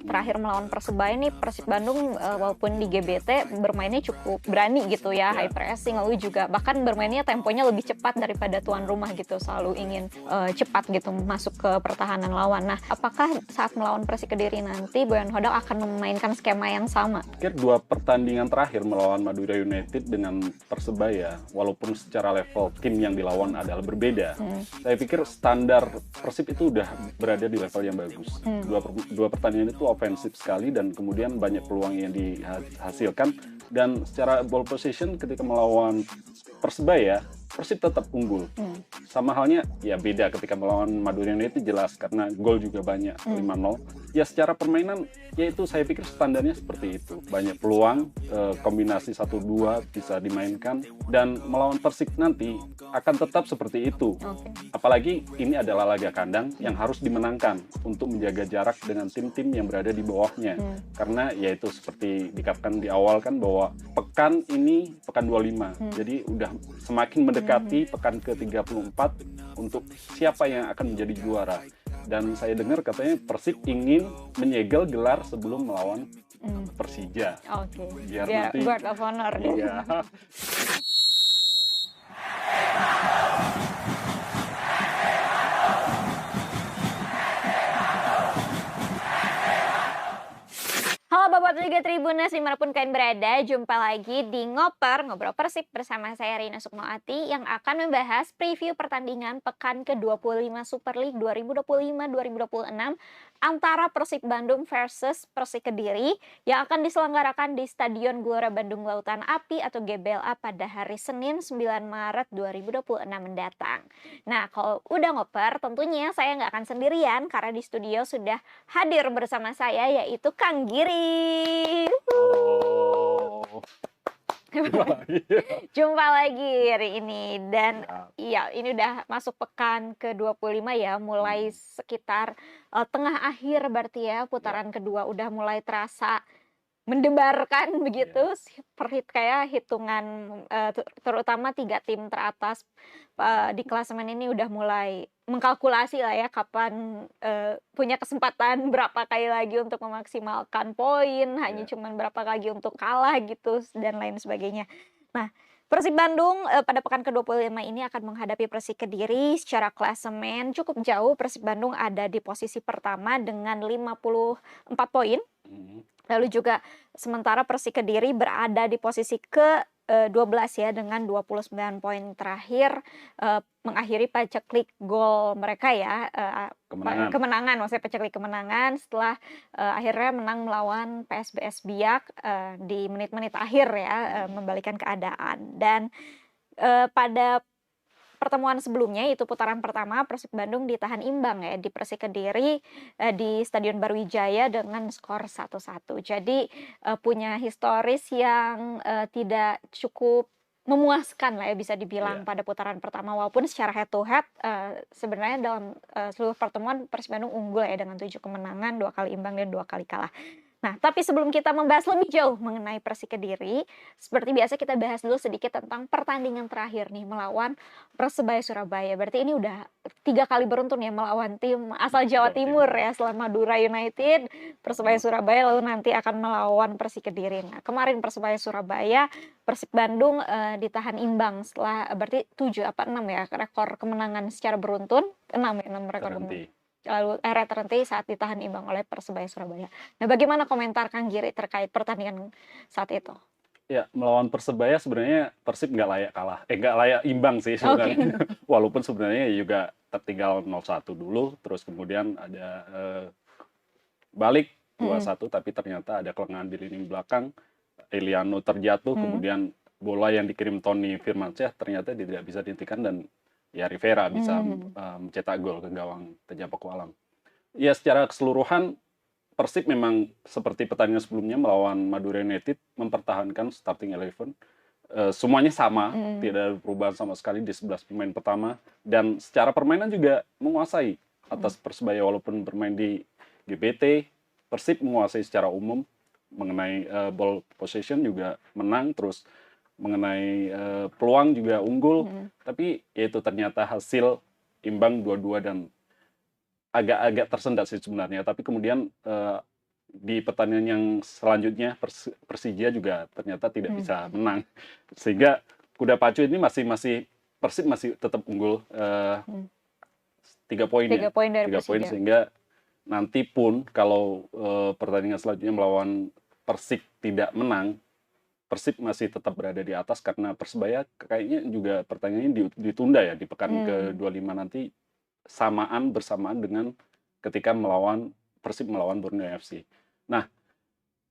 terakhir melawan Persebaya nih Persib Bandung walaupun di GBT bermainnya cukup berani gitu ya, high pressing, lalu juga bahkan bermainnya temponya lebih cepat daripada tuan rumah gitu, selalu ingin cepat gitu masuk ke pertahanan lawan. Nah, apakah saat melawan Persik Kediri nanti Boyan Hodak akan memainkan skema yang sama? Pikir 2 pertandingan terakhir melawan Madura United dengan Persebaya, walaupun secara level tim yang dilawan adalah berbeda, saya pikir standar Persib itu udah berada di level yang bagus. Dua pertandingan itu ofensif sekali dan kemudian banyak peluang yang dihasilkan, dan secara ball position ketika melawan Persebaya Persib tetap unggul. Sama halnya ya beda ketika melawan Madura United jelas karena gol juga banyak 5-0. Ya secara permainan ya itu saya pikir standarnya seperti itu. Banyak peluang, kombinasi 1-2 bisa dimainkan, dan melawan Persik nanti akan tetap seperti itu. Apalagi ini adalah laga kandang yang harus dimenangkan untuk menjaga jarak dengan tim-tim yang berada di bawahnya. Karena ya itu seperti dikatakan di awal kan bahwa pekan ini pekan 25. Jadi udah semakin mendekati pekan ke-34 untuk siapa yang akan menjadi juara. Dan saya dengar katanya Persib ingin menyegel gelar sebelum melawan Persija. Biar nanti guard of honor. Iya. Halo Bapak juga Tribuners dimanapun kalian berada, jumpa lagi di Ngobrol Persib bersama saya Rina Suknoati yang akan membahas preview pertandingan pekan ke-25 Super League 2025-2026 antara Persib Bandung versus Persik Kediri yang akan diselenggarakan di Stadion Gelora Bandung Lautan Api atau GBLA pada hari Senin 9 Maret 2026 mendatang. Nah, kalau udah ngoper, tentunya saya nggak akan sendirian karena di studio sudah hadir bersama saya yaitu Kang Giri. Oh. Jumpa lagi hari ini dan iya ini udah masuk pekan ke-25 ya, mulai sekitar tengah akhir berarti ya, putaran kedua udah mulai terasa mendebarkan begitu, kayak hitungan terutama 3 tim teratas di klasemen ini udah mulai mengkalkulasi lah ya kapan punya kesempatan berapa kali lagi untuk memaksimalkan poin, hanya cuman berapa lagi untuk kalah gitu dan lain sebagainya. Nah, Persib Bandung pada pekan ke-25 ini akan menghadapi Persik Kediri. Secara klasemen cukup jauh, Persib Bandung ada di posisi pertama dengan 54 poin. Lalu juga sementara Persik Kediri berada di posisi ke-12 ya dengan 29 poin terakhir, mengakhiri paceklik gol mereka ya, kemenangan maksudnya paceklik kemenangan setelah akhirnya menang melawan PSBS Biak di menit-menit akhir ya, membalikan keadaan. Dan pada pertemuan sebelumnya itu putaran pertama Persib Bandung ditahan imbang ya di Persik Kediri di Stadion Barwijaya dengan skor 1-1. Jadi punya historis yang tidak cukup memuaskan lah ya bisa dibilang pada putaran pertama, walaupun secara head to head sebenarnya dalam seluruh pertemuan Persib Bandung unggul ya dengan 7 kemenangan, 2 kali imbang dan 2 kali kalah. Nah, tapi sebelum kita membahas lebih jauh mengenai Persik Kediri, seperti biasa kita bahas dulu sedikit tentang pertandingan terakhir nih melawan Persebaya Surabaya. Berarti ini udah 3 kali beruntun ya melawan tim asal Jawa Timur ya, setelah Madura United, Persebaya Surabaya, lalu nanti akan melawan Persik Kediri. Nah, kemarin Persebaya Surabaya, Persib Bandung ditahan imbang setelah berarti 7 apa 6 ya rekor kemenangan secara beruntun, 6 rekor kemenangan. Lalu terhenti saat ditahan imbang oleh Persebaya Surabaya. Nah, bagaimana komentar Kang Giri terkait pertandingan saat itu? Ya, melawan Persebaya sebenarnya Persib nggak layak kalah. Nggak layak imbang sih sebenarnya. Walaupun sebenarnya juga tertinggal 0-1 dulu, terus kemudian ada balik 2-1, tapi ternyata ada kelengahan di lini belakang. Eliano terjatuh, kemudian bola yang dikirim Tony Firmansyah ternyata tidak bisa dihentikan, dan ya Rivera bisa mencetak gol ke gawang Teja Pakualam. Ya secara keseluruhan Persib memang seperti pertandingan sebelumnya melawan Madura United mempertahankan starting 11. Semuanya sama, tidak ada perubahan sama sekali di 11 pemain pertama, dan secara permainan juga menguasai atas Persebaya. Walaupun bermain di GBT, Persib menguasai secara umum mengenai ball possession juga menang, terus mengenai peluang juga unggul, tapi yaitu ternyata hasil imbang 2-2 dan agak-agak tersendat sih sebenarnya. Tapi kemudian di pertandingan yang selanjutnya Persija juga ternyata tidak bisa menang, sehingga kuda pacu ini masih Persib masih tetap unggul 3 poin ya, 3 poin dari 3 poin, Persija. sehingga nanti pun kalau pertandingan selanjutnya melawan Persik tidak menang, Persib masih tetap berada di atas karena Persebaya kayaknya juga pertandingannya ditunda ya di pekan ke-25 nanti bersamaan dengan ketika Persib melawan Borneo FC. Nah,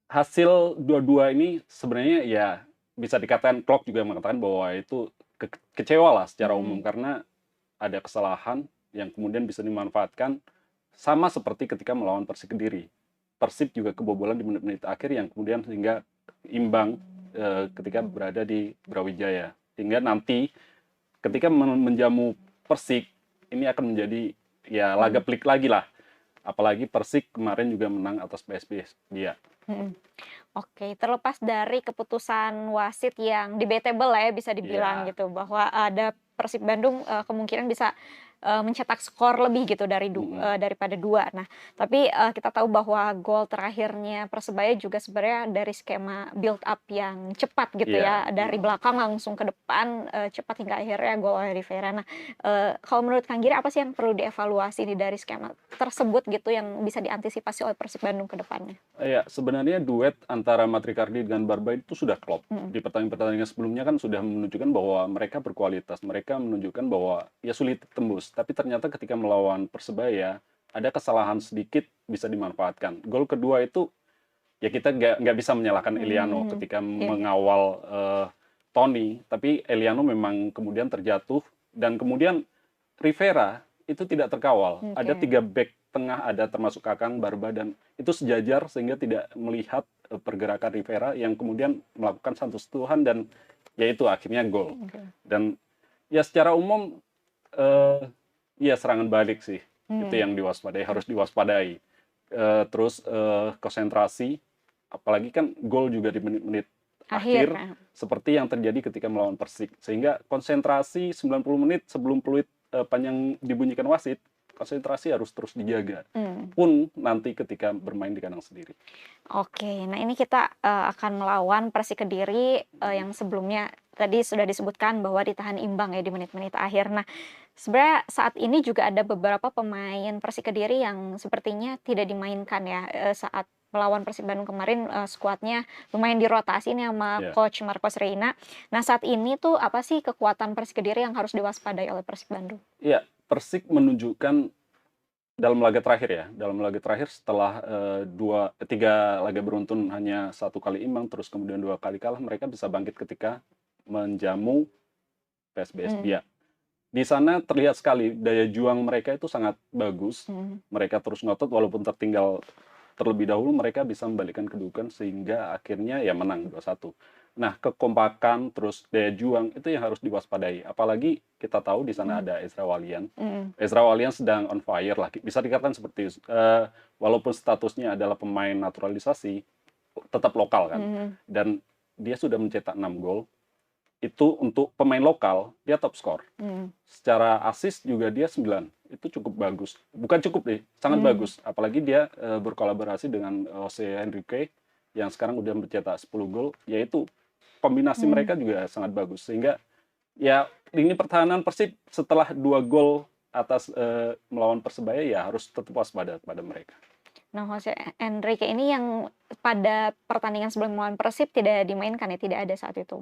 hasil dua-dua ini sebenarnya ya bisa dikatakan Klok juga mengatakan bahwa itu kecewa lah secara umum karena ada kesalahan yang kemudian bisa dimanfaatkan sama seperti ketika melawan Persik Kediri. Persib juga kebobolan di menit-menit akhir yang kemudian sehingga imbang ketika berada di Brawijaya. Hingga nanti ketika menjamu Persik, ini akan menjadi ya laga pelik lagi lah. Apalagi Persik kemarin juga menang atas PSBS dia. Oke, terlepas dari keputusan wasit yang debatable lah ya bisa dibilang gitu, bahwa ada Persib Bandung kemungkinan bisa mencetak skor lebih gitu daripada 2. Nah, tapi kita tahu bahwa gol terakhirnya Persebaya juga sebenarnya dari skema build up yang cepat gitu ya, dari belakang langsung ke depan cepat hingga akhirnya gol oleh Rivera. Nah, kalau menurut Kang Giri apa sih yang perlu dievaluasi nih dari skema tersebut gitu yang bisa diantisipasi oleh Persib Bandung ke depannya? Ya, sebenarnya duet antara Matrikardi dengan Barba itu sudah klop. Di pertandingan sebelumnya kan sudah menunjukkan bahwa mereka berkualitas. Mereka menunjukkan bahwa ya sulit tembus. Tapi ternyata ketika melawan Persebaya, ada kesalahan sedikit bisa dimanfaatkan. Gol kedua itu, ya kita nggak bisa menyalahkan Eliano ketika mengawal Tony. Tapi Eliano memang kemudian terjatuh. Dan kemudian Rivera itu tidak terkawal. Ada 3 back tengah, ada termasuk Kakang, Barba, dan itu sejajar sehingga tidak melihat pergerakan Rivera yang kemudian melakukan satu sentuhan dan yaitu akhirnya gol. Dan ya secara umum ya serangan balik sih itu yang harus diwaspadai. Terus konsentrasi, apalagi kan gol juga di menit-menit akhir seperti yang terjadi ketika melawan Persik, sehingga konsentrasi 90 menit sebelum peluit panjang dibunyikan wasit, konsentrasi harus terus dijaga pun nanti ketika bermain di kandang sendiri. Oke, nah ini kita akan melawan Persik Kediri yang sebelumnya tadi sudah disebutkan bahwa ditahan imbang ya di menit-menit akhir. Nah, sebenarnya saat ini juga ada beberapa pemain Persik Kediri yang sepertinya tidak dimainkan ya saat melawan Persib Bandung kemarin, skuadnya lumayan dirotasi nih sama coach Marcos Reina. Nah, saat ini tuh apa sih kekuatan Persik Kediri yang harus diwaspadai oleh Persib Bandung? Iya, Persik menunjukkan dalam laga terakhir setelah 3 laga beruntun hanya 1 kali imbang terus kemudian 2 kali kalah, mereka bisa bangkit ketika menjamu PSBS Biak. Di sana terlihat sekali daya juang mereka itu sangat bagus. Mereka terus ngotot walaupun tertinggal terlebih dahulu, mereka bisa membalikkan kedudukan sehingga akhirnya ya menang 2-1. Nah, kekompakan terus daya juang itu yang harus diwaspadai. Apalagi kita tahu di sana ada Ezra Walian. Ezra Walian sedang on fire lah. Bisa dikatakan seperti walaupun statusnya adalah pemain naturalisasi, tetap lokal kan. Dan dia sudah mencetak 6 gol. Itu untuk pemain lokal, dia top skor. Secara assist juga dia 9. Itu cukup bagus. Bukan cukup deh, sangat bagus. Apalagi dia berkolaborasi dengan Jose Enrique yang sekarang udah mencetak 10 gol, yaitu kombinasi mereka juga sangat bagus. Sehingga ya lini pertahanan Persib setelah 2 gol atas melawan Persebaya ya harus tetap waspada pada mereka. Nah, Jose Enrique ini yang pada pertandingan sebelum melawan Persib tidak dimainkan ya, tidak ada saat itu.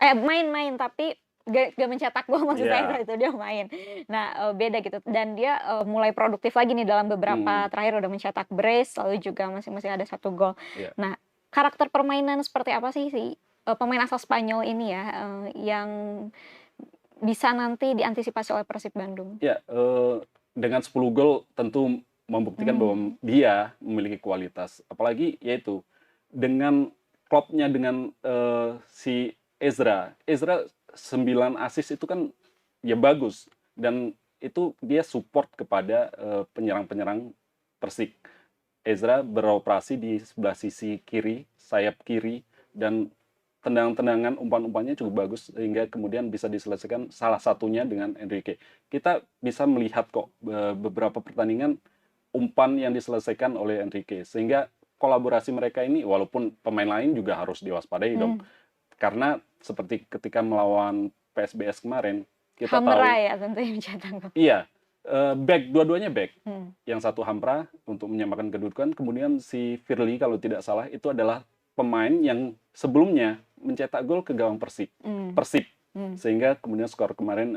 Main tapi gak mencetak gol maksud saya saat itu dia main. Nah, beda gitu dan dia mulai produktif lagi nih dalam beberapa terakhir udah mencetak brace lalu juga masing-masing ada 1 gol. Nah, karakter permainan seperti apa sih pemain asal Spanyol ini ya yang bisa nanti diantisipasi oleh Persib Bandung? Ya, dengan 10 gol tentu membuktikan bahwa dia memiliki kualitas. Apalagi yaitu dengan klopnya dengan si Ezra 9 assist itu kan ya bagus dan itu dia support kepada penyerang-penyerang Persik. Ezra beroperasi di sebelah sisi kiri, sayap kiri, dan tendangan-tendangan umpan-umpannya cukup bagus sehingga kemudian bisa diselesaikan salah satunya dengan Enrique. Kita bisa melihat kok beberapa pertandingan umpan yang diselesaikan oleh Enrique sehingga kolaborasi mereka ini, walaupun pemain lain juga harus diwaspadai dong. Karena seperti ketika melawan PSBS kemarin, kita tahu, Hamra ya tentunya mencetak gol. iya, back, dua-duanya back. Hmm. Yang satu Hamra untuk menyamakan kedudukan, kemudian si Firly kalau tidak salah itu adalah pemain yang sebelumnya mencetak gol ke gawang Persib. Sehingga kemudian skor kemarin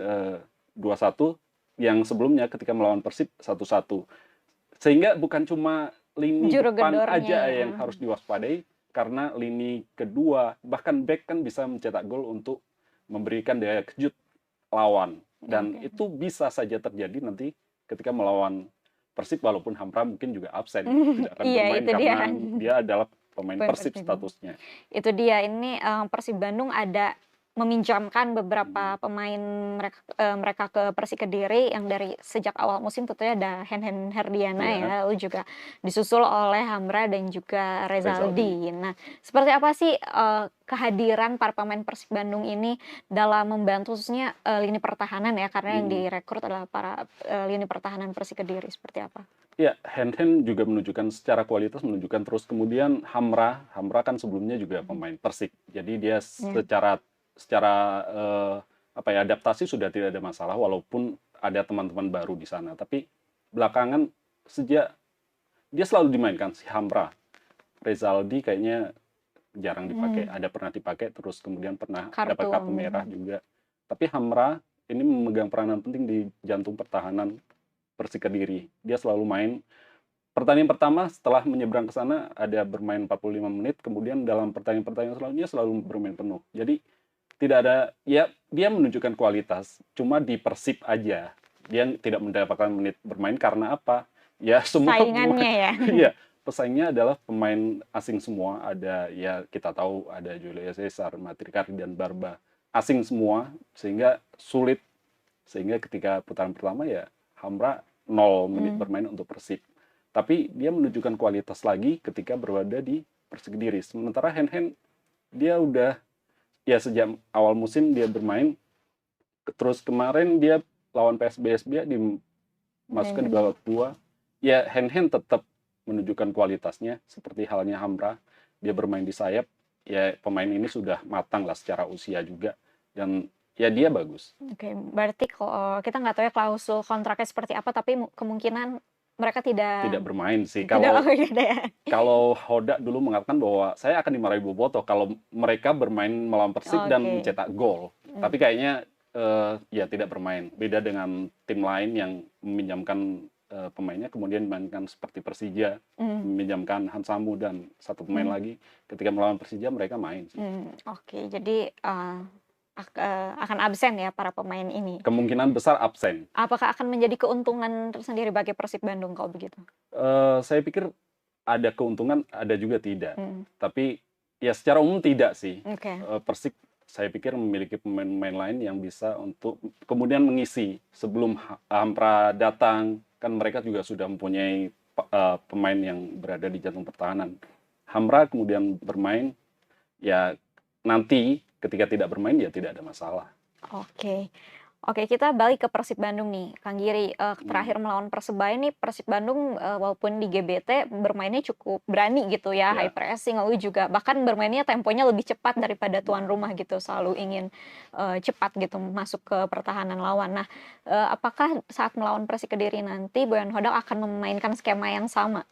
2-1, yang sebelumnya ketika melawan Persib 1-1. Sehingga bukan cuma lini Juru depan gedornya aja ya. yang harus diwaspadai, karena lini kedua, bahkan back kan bisa mencetak gol untuk memberikan daya kejut lawan. Dan itu bisa saja terjadi nanti ketika melawan Persib, walaupun Hamra mungkin juga absen, tidak akan Iya, bermain itu dia. karena dia adalah pemain Pemain Persib Persib. statusnya. Itu dia, ini Persib Bandung ada meminjamkan beberapa pemain mereka ke Persik Kediri yang dari sejak awal musim tentunya ada Henhen Herdiana Iya. ya, lalu juga disusul oleh Hamra dan juga Rezaldi. Rezaldi. Nah, seperti apa sih kehadiran para pemain Persib Bandung ini dalam membantu khususnya lini pertahanan ya, karena yang direkrut adalah para lini pertahanan Persik Kediri, seperti apa? Ya, Henhen juga menunjukkan secara kualitas, menunjukkan terus. Kemudian Hamra kan sebelumnya juga pemain Persik. Jadi dia secara apa ya, adaptasi sudah tidak ada masalah, walaupun ada teman-teman baru di sana. Tapi belakangan sejak dia selalu dimainkan si Hamra. Rezaldi kayaknya jarang dipakai. Ada pernah dipakai, terus kemudian pernah dapat kartu merah juga. Tapi Hamra ini memegang peranan penting di jantung pertahanan Persik Kediri. Dia selalu main. Pertandingan pertama setelah menyeberang ke sana ada bermain 45 menit, kemudian dalam pertandingan selanjutnya selalu bermain penuh. Jadi tidak ada, ya dia menunjukkan kualitas, cuma di Persib aja. Dia tidak mendapatkan menit bermain karena apa? Ya semua saingannya ya. Iya, pesaingnya adalah pemain asing semua. Ada, ya kita tahu ada Julio Cesar, Matrikari dan Barba. Asing semua, sehingga sulit. Sehingga ketika putaran pertama ya Hamra 0 menit bermain untuk Persib. Tapi dia menunjukkan kualitas lagi ketika berada di Persik Kediri. Sementara Henhen dia udah, ya sejak awal musim dia bermain, terus kemarin dia lawan PSBS dia dimasukkan di babak kedua. Ya Henhen tetap menunjukkan kualitasnya seperti halnya Hamra, dia bermain di sayap. Ya pemain ini sudah matang lah secara usia juga, dan ya dia bagus. Oke, berarti kalau kita nggak tahu ya klausul kontraknya seperti apa, tapi kemungkinan mereka tidak bermain sih. Tidak. Kalau Hoda dulu mengatakan bahwa saya akan dimarahi Bobotoh kalau mereka bermain melawan Persib dan mencetak gol. Tapi kayaknya ya tidak bermain. Beda dengan tim lain yang meminjamkan pemainnya kemudian dimainkan seperti Persija, meminjamkan Hansamu dan satu pemain lagi. Ketika melawan Persija mereka main sih. Oke, jadi akan absen ya para pemain ini. Kemungkinan besar absen. Apakah akan menjadi keuntungan tersendiri bagi Persib Bandung kalau begitu? Saya pikir ada keuntungan, ada juga tidak. Tapi ya secara umum tidak sih. Persib saya pikir memiliki pemain-pemain lain yang bisa untuk kemudian mengisi sebelum Hamra datang. Kan mereka juga sudah mempunyai pemain yang berada di jantung pertahanan. Hamra kemudian bermain, ya nanti ketika tidak bermain ya tidak ada masalah. Oke, kita balik ke Persib Bandung nih, Kang Giri. Terakhir melawan Persebaya nih, Persib Bandung walaupun di GBT bermainnya cukup berani gitu ya, high pressing, lalu juga bahkan bermainnya temponya lebih cepat daripada tuan rumah gitu, selalu ingin cepat gitu masuk ke pertahanan lawan. Nah, apakah saat melawan Persik Kediri nanti Boyan Hodak akan memainkan skema yang sama?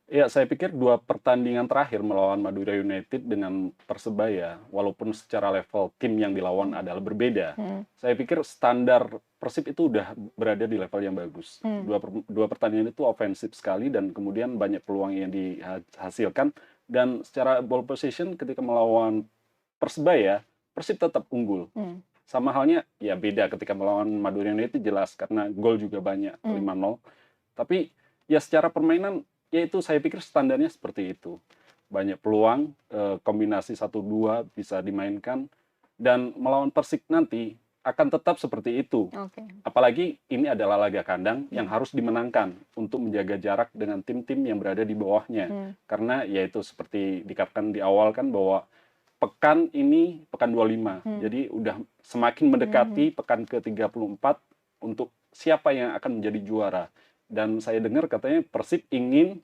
Ya, saya pikir 2 pertandingan terakhir melawan Madura United dengan Persebaya, walaupun secara level tim yang dilawan adalah berbeda, saya pikir standar Persib itu udah berada di level yang bagus. Dua pertandingan itu ofensif sekali dan kemudian banyak peluang yang dihasilkan. Dan secara ball possession ketika melawan Persebaya, Persib tetap unggul. Sama halnya, ya beda ketika melawan Madura United jelas, karena gol juga banyak, 5-0. Tapi ya secara permainan, yaitu saya pikir standarnya seperti itu. Banyak peluang, kombinasi 1-2 bisa dimainkan, dan melawan Persik nanti akan tetap seperti itu. Apalagi ini adalah laga kandang yang harus dimenangkan untuk menjaga jarak dengan tim-tim yang berada di bawahnya. Karena yaitu seperti dikatakan di awal kan bahwa pekan ini pekan 25. Jadi udah semakin mendekati pekan ke-34 untuk siapa yang akan menjadi juara. Dan saya dengar katanya Persib ingin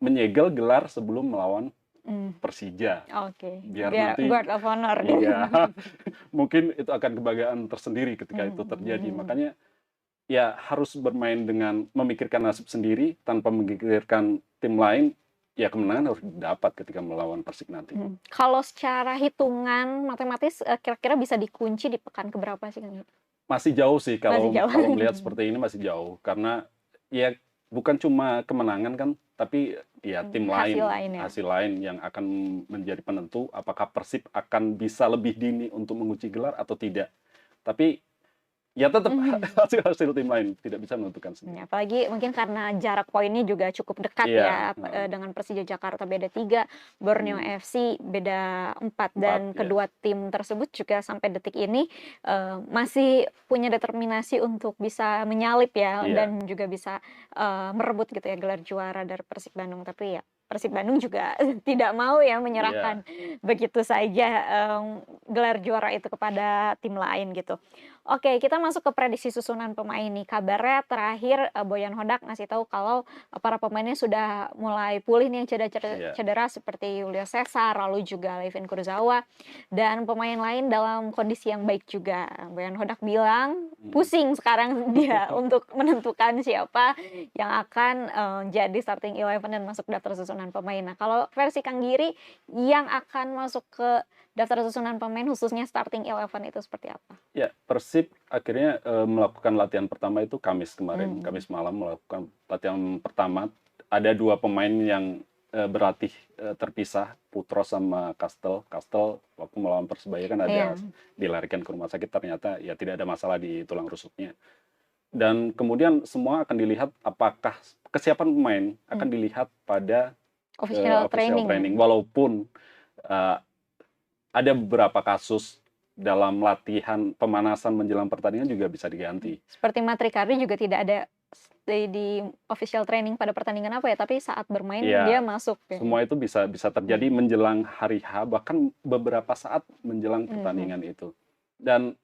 menyegel gelar sebelum melawan Hmm. Persija. Oke. Biar Biar nanti guard of honor gitu. iya, mungkin itu akan kebanggaan tersendiri ketika itu terjadi. Hmm. Makanya ya harus bermain dengan memikirkan nasib sendiri tanpa memikirkan tim lain. Ya kemenangan harus didapat ketika melawan Persik nanti. Kalau secara hitungan matematis kira-kira bisa dikunci di pekan keberapa sih Kang? Masih jauh sih Masih kalau jauh. kalau melihat seperti ini, masih jauh karena ya bukan cuma kemenangan kan, tapi ya tim Hasil lain, lain ya. hasil lain yang akan menjadi penentu apakah Persib akan bisa lebih dini untuk mengunci gelar atau tidak. Tapi ya tetap hasil tim lain tidak bisa menentukan sendiri. Apalagi mungkin karena jarak poinnya juga cukup dekat Iya, ya dengan Persija Jakarta beda 3, Borneo FC beda 4 dan ya. kedua tim tersebut juga sampai detik ini masih punya determinasi untuk bisa menyalip ya Iya. dan juga bisa merebut gitu ya gelar juara dari Persib Bandung. Tapi ya Persib Bandung juga tidak mau ya menyerahkan begitu saja gelar juara itu kepada tim lain gitu. Oke, kita masuk ke prediksi susunan pemain nih. Kabarnya terakhir Boyan Hodak ngasih tahu kalau para pemainnya sudah mulai pulih nih yang cedera seperti Julio Cesar, lalu juga Levin Kurzawa dan pemain lain dalam kondisi yang baik juga. Boyan Hodak bilang pusing sekarang dia untuk menentukan siapa yang akan jadi starting 11 dan masuk daftar susunan pemain. Nah, kalau versi Kang Giri yang akan masuk ke daftar susunan pemain khususnya starting 11 itu seperti apa? Ya, Persib akhirnya melakukan latihan pertama itu Kamis kemarin. Kamis malam melakukan latihan pertama. Ada 2 pemain yang berlatih terpisah, Putros sama Kastel. Kastel waktu melawan Persebaya kan ada dilarikan ke rumah sakit, ternyata ya tidak ada masalah di tulang rusuknya. Dan kemudian semua akan dilihat apakah kesiapan pemain akan dilihat pada official training. Walaupun ada beberapa kasus dalam latihan pemanasan menjelang pertandingan juga bisa diganti. Seperti Matrikardi juga tidak ada di official training pada pertandingan apa ya, tapi saat bermain dia masuk. Semua itu bisa terjadi menjelang hari H, bahkan beberapa saat menjelang pertandingan itu. Dan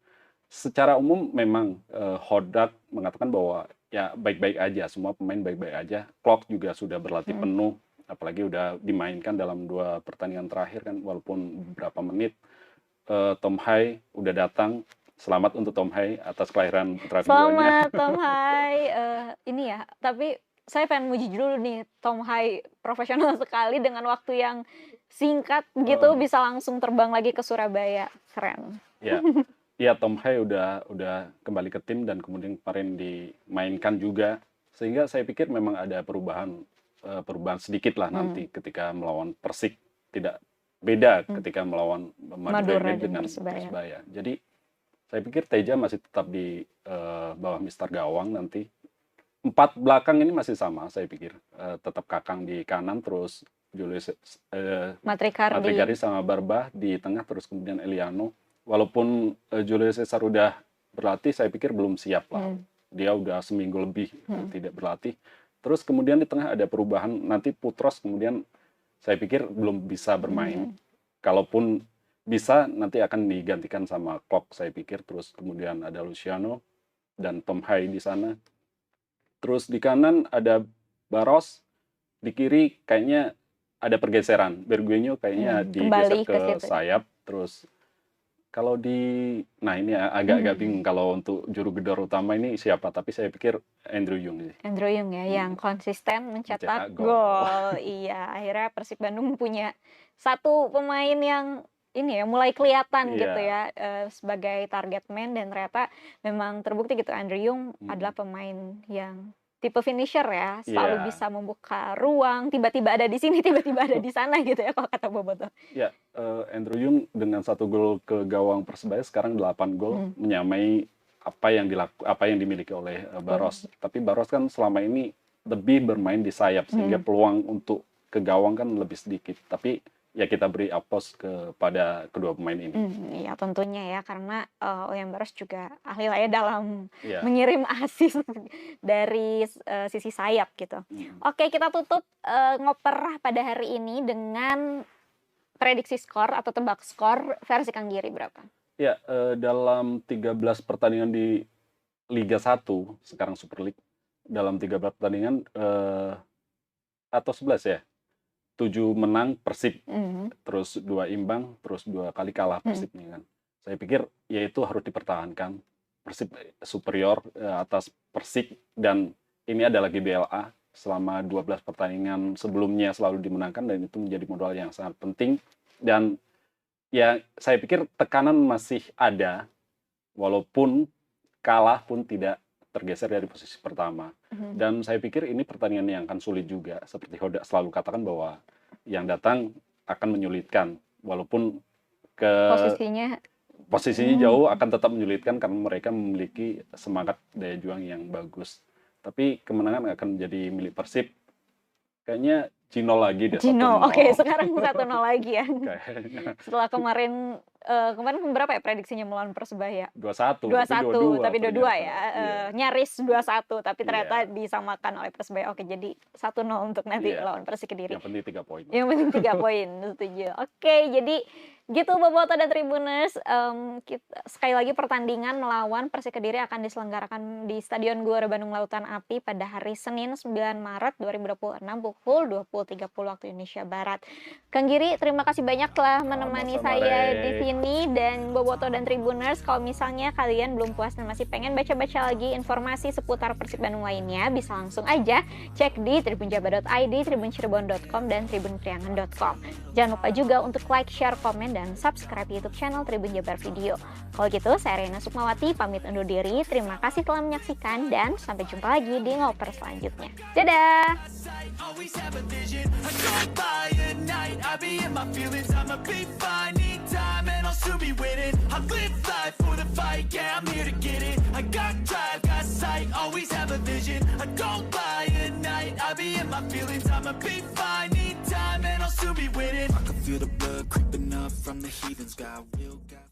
secara umum memang Hodak mengatakan bahwa ya baik-baik aja, semua pemain baik-baik aja. Klok juga sudah berlatih penuh, apalagi udah dimainkan dalam 2 pertandingan terakhir kan, walaupun beberapa menit. Tom Hai udah datang. Selamat untuk Tom Hai atas kelahiran putra keduanya. Selamat Tom Hai. Ini ya, tapi saya pengen muji dulu nih, Tom Hai profesional sekali dengan waktu yang singkat gitu bisa langsung terbang lagi ke Surabaya. Keren. Ya, Tom Hai udah kembali ke tim dan kemudian kemarin dimainkan juga. Sehingga saya pikir memang ada perubahan sedikit lah nanti ketika melawan Persik. Tidak beda ketika melawan Madura dengan Persebaya. Jadi saya pikir Teja masih tetap di bawah Mister Gawang nanti. 4 belakang ini masih sama saya pikir. Tetap Kakang di kanan, terus Julius Matrikardi sama Barbah di tengah, terus kemudian Eliano. Walaupun Julius Cesar udah berlatih, saya pikir belum siap lah. Dia udah seminggu lebih tidak berlatih. Terus kemudian di tengah ada perubahan, nanti Putros kemudian saya pikir belum bisa bermain. Kalaupun bisa, nanti akan digantikan sama Klok, saya pikir. Terus kemudian ada Luciano dan Tom Hai di sana. Terus di kanan ada Baros. Di kiri kayaknya ada pergeseran. Berguinho kayaknya digeser ke sayap. Terus kalau nah ini agak-agak bingung kalau untuk juru gedor utama ini siapa, tapi saya pikir Andrew Yung sih. Andrew Yung ya, yang konsisten mencetak gol. Iya, akhirnya Persib Bandung punya satu pemain yang ini ya mulai kelihatan gitu ya sebagai target man, dan ternyata memang terbukti gitu Andrew Yung adalah pemain yang tipe finisher ya, selalu bisa membuka ruang, tiba-tiba ada di sini, tiba-tiba ada di sana gitu ya kalau kata Boboto. Ya, Andrew Yung dengan 1 gol ke gawang Persebaya, sekarang 8 gol, menyamai apa yang dimiliki oleh Baros. Tapi Baros kan selama ini lebih bermain di sayap, sehingga peluang untuk ke gawang kan lebih sedikit. Tapi ya kita beri aplaus kepada kedua pemain ini. Iya tentunya ya, karena William Baros juga ahli lah ya dalam mengirim asis dari sisi sayap gitu. Oke, kita tutup ngoper pada hari ini dengan prediksi skor atau tebak skor versi Kang Giri berapa? Ya, dalam 13 pertandingan di Liga 1, sekarang Super League, dalam 13 pertandingan atau 11 ya, 7 menang Persib, Mhm. terus 2 imbang, terus 2 kali kalah Persibnya kan. Saya pikir ya itu harus dipertahankan. Persib superior atas Persik, dan ini adalah GBLA selama 12 pertandingan sebelumnya selalu dimenangkan, dan itu menjadi modal yang sangat penting. Dan ya saya pikir tekanan masih ada, walaupun kalah pun tidak tergeser dari posisi pertama. Dan saya pikir ini pertandingan yang akan sulit juga, seperti Hoda selalu katakan bahwa yang datang akan menyulitkan, walaupun posisinya jauh akan tetap menyulitkan karena mereka memiliki semangat daya juang yang bagus. Tapi kemenangan akan menjadi milik Persib. Kayaknya Cino lagi deh, 1-0. Oke, sekarang 1-0 lagi ya. Kayaknya Setelah kemarin berapa ya prediksinya melawan Persebaya? 2-1, 2-1, tapi 2-2 ternyata. ya. Iya. Nyaris 2-1, tapi ternyata Iya. disamakan oleh Persebaya. Oke, jadi 1-0 untuk nanti Iya. lawan Persik Kediri. Yang penting 3 poin. Yang penting 3 poin, setuju. Oke, jadi gitu Boboto dan Tribuners. Sekali lagi pertandingan melawan Persik Kediri akan diselenggarakan di Stadion Gelora Bandung Lautan Api pada hari Senin 9 Maret 2026 pukul 20.30 waktu Indonesia Barat. Kang Giri, terima kasih banyak telah menemani Sama-sama, saya Rek. di sini, dan Boboto dan Tribuners. Kalau misalnya kalian belum puas dan masih pengen baca-baca lagi informasi seputar Persib Bandung lainnya, bisa langsung aja cek di tribunjabar.id, tribuncirebon.com, dan tribunpriangan.com. Jangan lupa juga untuk like, share, komen, dan subscribe YouTube channel Tribun Jabar Video. Kalau gitu, saya Rena Sukmawati pamit undur diri. Terima kasih telah menyaksikan, dan sampai jumpa lagi di ngoper selanjutnya. Dadah! Always have a vision. I go by at night. I be in my feelings. I'ma be fine. Need time and I'll soon be winning. I live life for the fight. Yeah, I'm here to get it. I got drive, got sight. Always have a vision. I go by at night. I be in my feelings. I'ma be fine. Need time and I'll soon be winning. I can feel the blood creeping up from the heathen sky. Will God